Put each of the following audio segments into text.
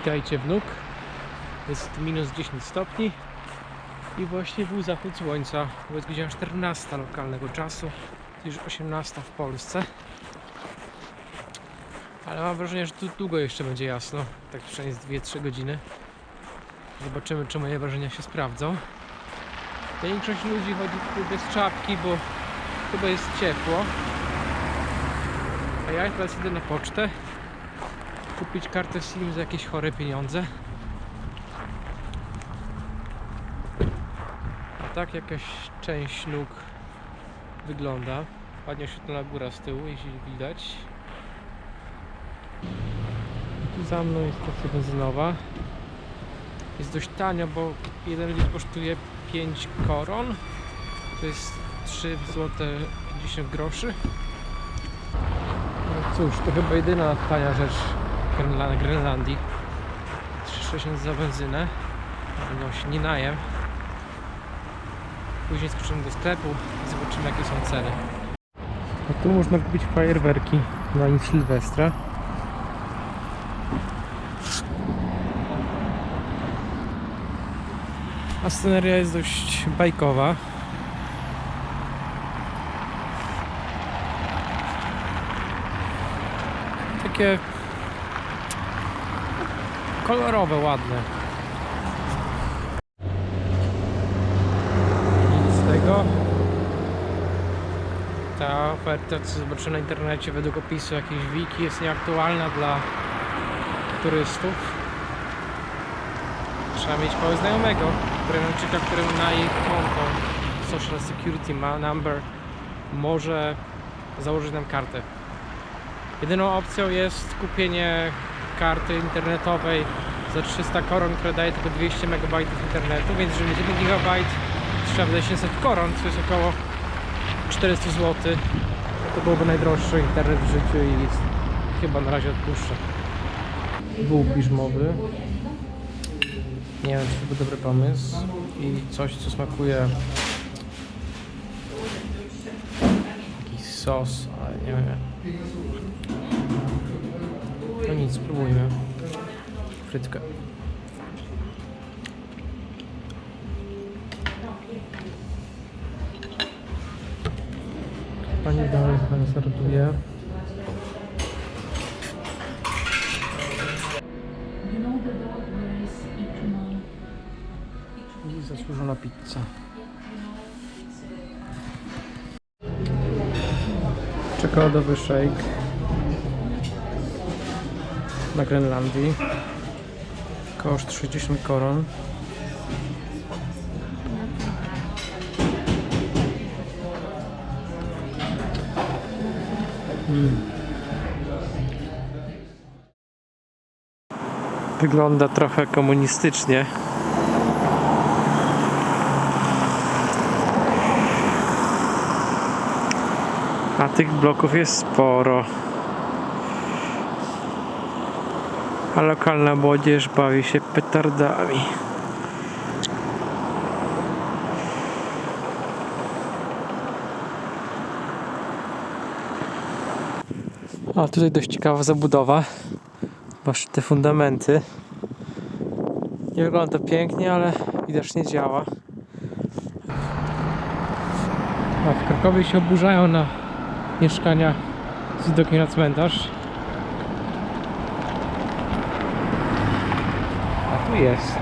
Witajcie wnuk. Jest minus 10 stopni i właśnie był zachód słońca. Jest godzina 14 lokalnego czasu, już 18 w Polsce. Ale mam wrażenie, że tu długo jeszcze będzie jasno, tak przynajmniej 2-3 godziny. Zobaczymy, czy moje wrażenia się sprawdzą. Większość ludzi chodzi tu bez czapki, bo chyba jest ciepło. A ja teraz idę na pocztę kupić kartę SIM za jakieś chore pieniądze. A tak jakaś część nóg wygląda. Ładnie oświetlona góra z tyłu, jeśli widać. I tu za mną jest stacja benzynowa. Jest dość tania, bo 1 litr kosztuje 5 koron. To jest 3 zł 50 groszy. No cóż, to chyba jedyna tania rzecz na Grenlandii. 3,60 za benzynę. No się nie najem. Później skoczymy do sklepu i zobaczymy, jakie są ceny. A tu można kupić fajerwerki na dzień Sylwestra. A sceneria jest dość bajkowa. Takie kolorowe, ładne. Nic z tego. Ta oferta, co zobaczyłem na internecie, według opisu jakiejś wiki, jest nieaktualna dla turystów. Trzeba mieć kogoś znajomego, który na jej konto Social Security Number może założyć nam kartę. Jedyną opcją jest kupienie karty internetowej za 300 koron, która daje tylko 200 MB internetu, więc żeby mieć 1 GB trzeba wydać 700 koron, co jest około 400 zł. To byłoby najdroższy internet w życiu i chyba na razie odpuszczę. Był piżmowy. Nie wiem, czy to był dobry pomysł. I coś, co smakuje jakiś sos, ale nie wiem. No nic, spróbujmy. Frytkę. Pani dalej sortuje. I zasłużona pizza. Czekoladowy shake na Grenlandii. Koszt 60 koron. Wygląda trochę komunistycznie. A tych bloków jest sporo. A lokalna młodzież bawi się petardami. A tutaj dość ciekawa zabudowa. Właśnie te fundamenty. Nie wygląda to pięknie, ale widocznie działa. A w Krakowie się oburzają na mieszkania z widokiem na cmentarz. A tu jest.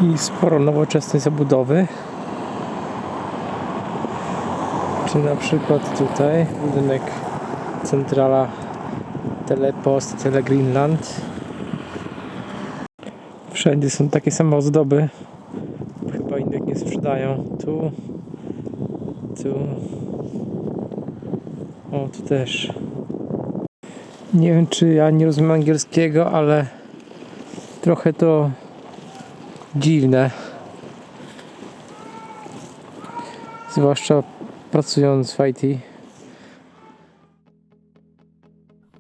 I sporo nowoczesnej zabudowy. Czy na przykład tutaj budynek centrala Telepost, Telegreenland. Wszędzie są takie same ozdoby. Chyba innych nie sprzedają. Tu. O, tu też. Nie wiem, czy ja nie rozumiem angielskiego, ale trochę to dziwne. Zwłaszcza pracując w IT.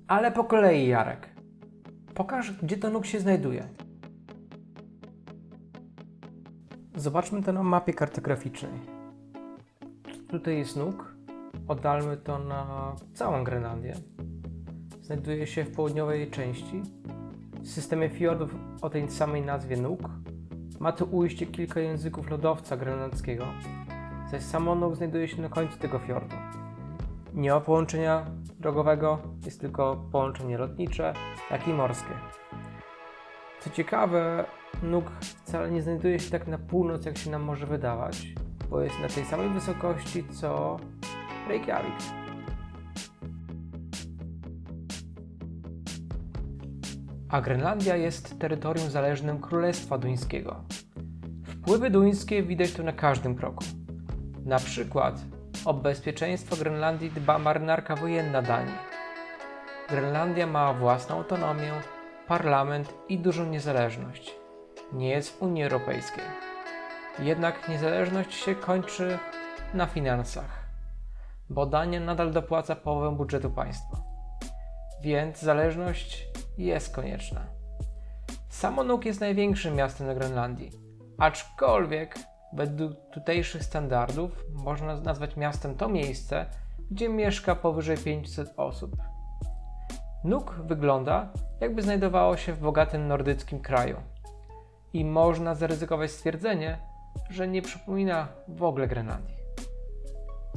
Ale po kolei, Jarek. Pokaż, gdzie ten nóg się znajduje. Zobaczmy to na mapie kartograficznej. Tutaj jest nóg. oddalmy to na całą Grenlandię, znajduje się w południowej części, w systemie fiordów o tej samej nazwie Nuuk. Ma tu ujście kilka języków lodowca grenlandzkiego, zaś samo Nuuk znajduje się na końcu tego fiordu. Nie ma połączenia drogowego, jest tylko połączenie lotnicze, jak i morskie. Co ciekawe, Nuuk wcale nie znajduje się tak na północ, jak się nam może wydawać, bo jest na tej samej wysokości co Reykjavik. A Grenlandia jest terytorium zależnym Królestwa Duńskiego. Wpływy duńskie widać tu na każdym kroku. Na przykład o bezpieczeństwo Grenlandii dba marynarka wojenna Danii. Grenlandia ma własną autonomię, parlament i dużą niezależność. Nie jest w Unii Europejskiej. Jednak niezależność się kończy na finansach, bo Dania nadal dopłaca połowę budżetu państwa. Więc zależność jest konieczna. Samo Nuuk jest największym miastem na Grenlandii, aczkolwiek według tutejszych standardów można nazwać miastem to miejsce, gdzie mieszka powyżej 500 osób. Nuuk wygląda, jakby znajdowało się w bogatym nordyckim kraju i można zaryzykować stwierdzenie, że nie przypomina w ogóle Grenlandii.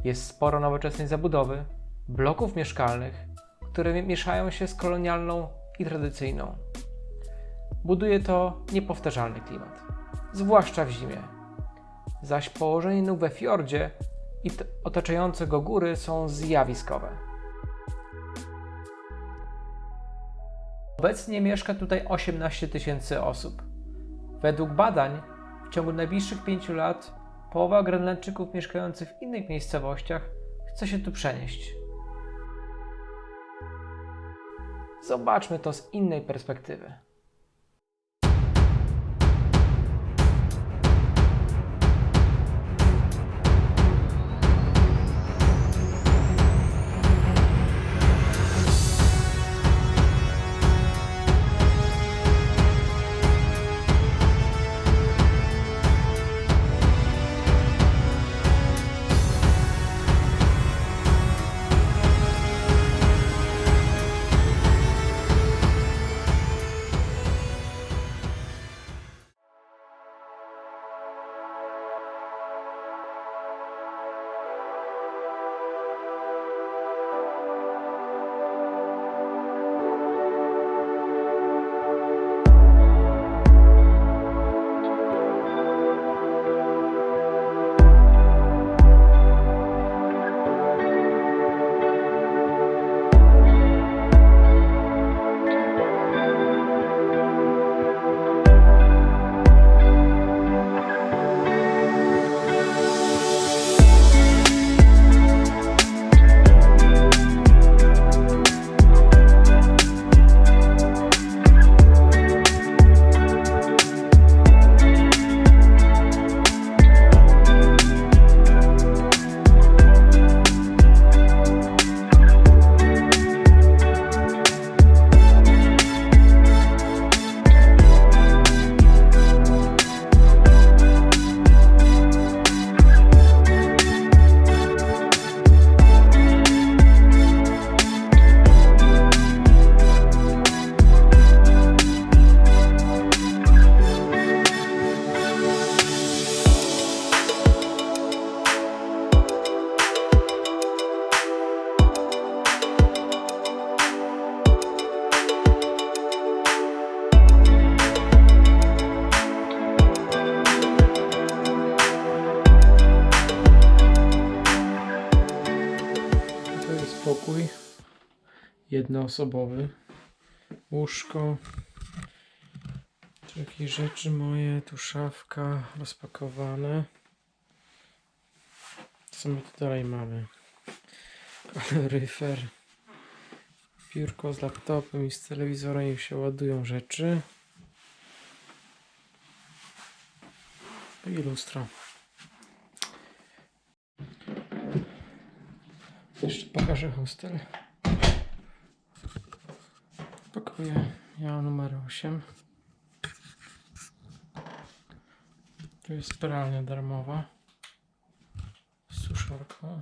Jest sporo nowoczesnej zabudowy, bloków mieszkalnych, które mieszają się z kolonialną i tradycyjną. Buduje to niepowtarzalny klimat, zwłaszcza w zimie. Zaś położenie Nuuk we fiordzie i otaczające go góry są zjawiskowe. Obecnie mieszka tutaj 18 000 osób. Według badań w ciągu najbliższych 5 lat połowa Grenlandczyków mieszkających w innych miejscowościach chce się tu przenieść. Zobaczmy to z innej perspektywy. Pokój jednoosobowy, łóżko, tu jakieś rzeczy moje, tu szafka rozpakowane. Co my tu dalej mamy? Kaloryfer, biurko z laptopem i z telewizorem, już się ładują rzeczy i lustro. Jeszcze pokażę hostel. Pokoje ja numer 8. Tu jest pralnia darmowa z suszarką.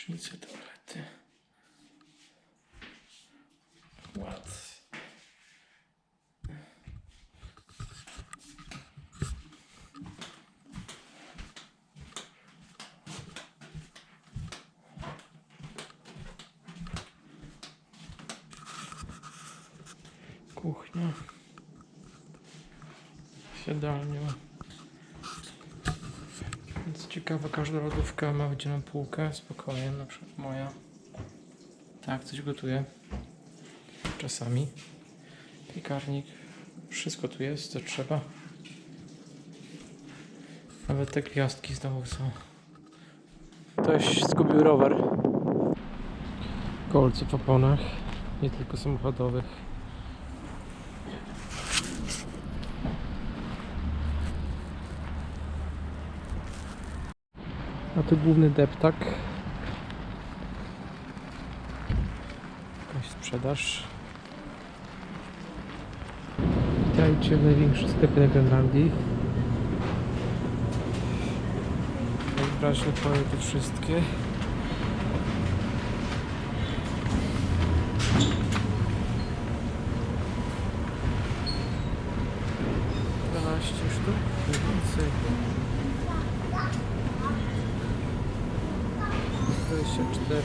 Prysznice, toalety. Ład. Kuchnia. Siadalnia. Więc ciekawe, każda lodówka ma wydzielną półkę, spokojnie, na przykład moja. Tak, coś gotuję. Czasami. Piekarnik. Wszystko tu jest, co trzeba. Nawet te gwiazdki znowu są. Ktoś zgubił rower. Kolce w oponach, nie tylko samochodowych. A tu główny deptak. Jakaś sprzedaż. Witajcie w największym sklepie na Grenlandii. Najwyraźniej powiem te wszystkie. Sztuk, więcej. 24.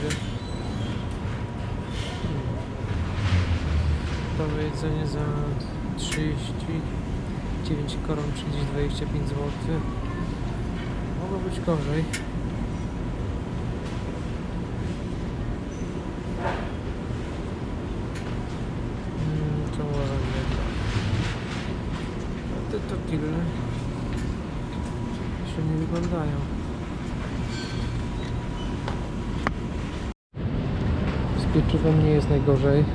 Gotowe jedzenie za 39 koron, czyli 25 zł. Mogło być gorzej. To może nie. Te tortille się nie wyglądają. Z pieczywem nie jest najgorzej.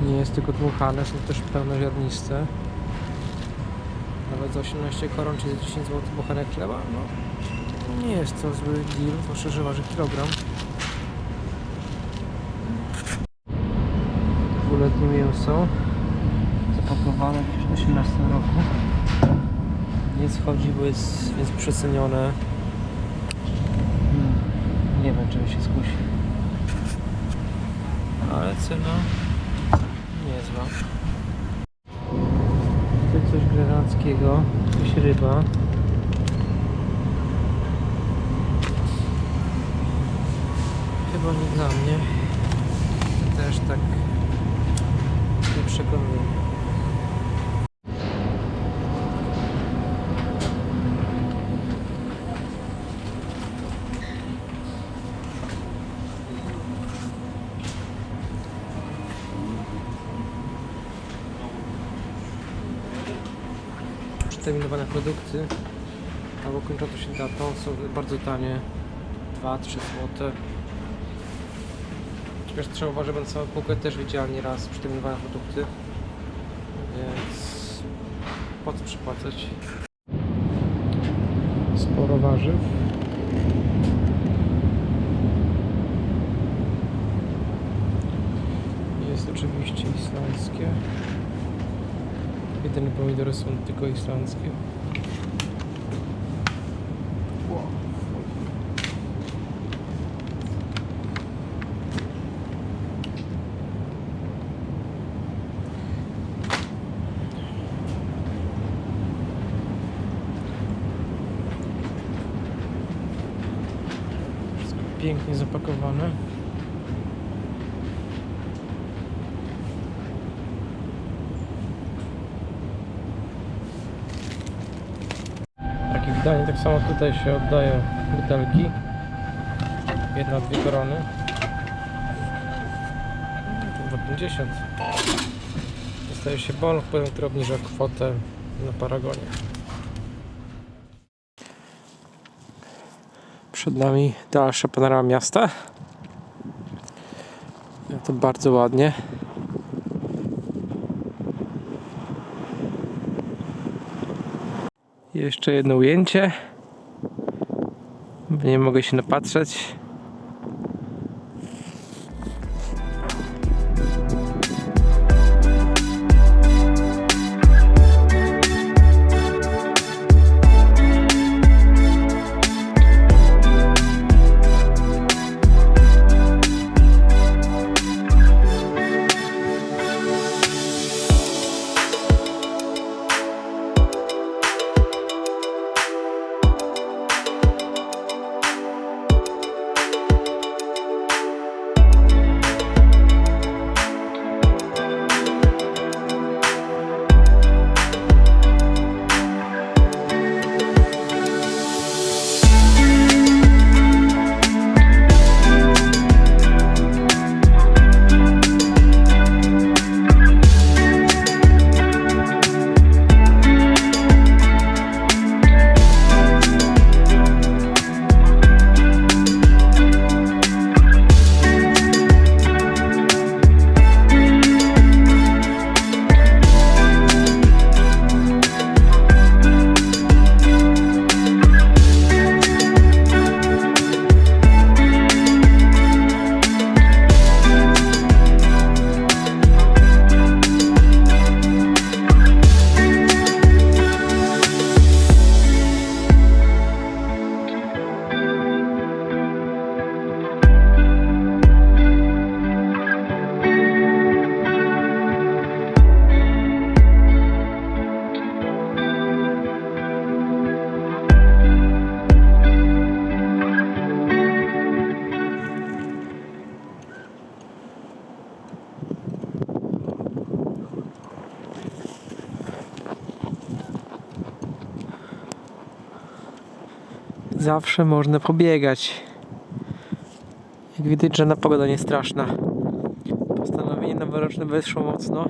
Nie jest tylko dmuchane, są też pełnoziarniste. Nawet za 18 koron, czyli za 10 zł bochenek chleba, no nie jest to zły deal, zwłaszcza, że waży kilogram. Dwuletnie mięso zapakowane w 2018 roku. Nie schodzi, bo jest więc przecenione. Nie wiem, czy mi się skusi. Ale cena niezła. Tutaj coś grenlandzkiego, jakaś ryba. Chyba nie dla mnie. Też tak nie przekonuje. Przeterminowane produkty albo kończące się datą są bardzo tanie, 2-3 zł. Chociaż trzeba uważać, że całą półkę też widziałem nieraz przeterminowane produkty, więc po co przepłacać? Sporo warzyw. Jest oczywiście islandzkie. Jedyne pomidory są tylko islandzkie. Wow. Wszystko pięknie zapakowane. Danie, tak samo tutaj się oddaje butelki. 1-2 korony. To 2,50. Dostaje się bon, który obniża kwotę na Paragonie. Przed nami dalsza panorama miasta. To bardzo ładnie. Jeszcze jedno ujęcie, bo nie mogę się napatrzeć. zawsze można pobiegać. Jak widać, żadna pogoda nie straszna. Postanowienie noworoczne weszło mocno.